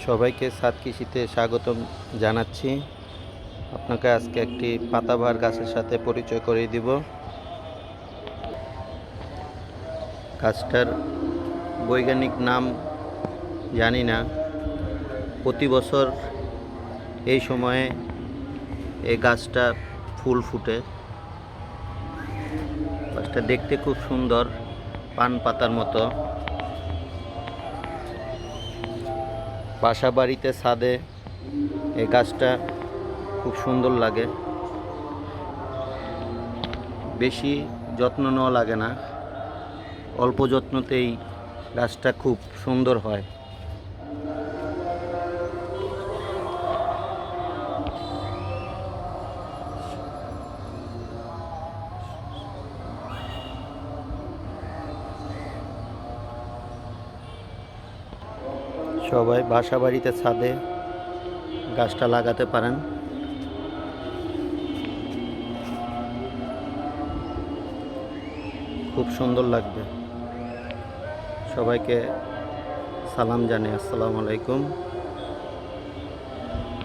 সবাইকে ছাদ কৃষিতে স্বাগতম জানাচ্ছি। আপনাকে আজকে একটি পাতাবাহার গাছের সাথে পরিচয় করিয়ে দিব। গাছটার বৈজ্ঞানিক নাম জানি না। প্রতি বছর এই সময়ে এই গাছটা ফুল ফুটে। গাছটা দেখতে খুব সুন্দর, পান পাতার মতো। বাসা বাড়িতে ছাদে এই গাছটা খুব সুন্দর লাগে। বেশি যত্ন নেওয়া লাগে না, অল্প যত্নতেই গাছটা খুব সুন্দর হয়। সবাই বাসা বাড়িতে ছাদে গাছটা লাগাতে পারেন। খুব সুন্দর লাগবে। সবাইকে সালাম জানাই। আসসালামু আলাইকুম।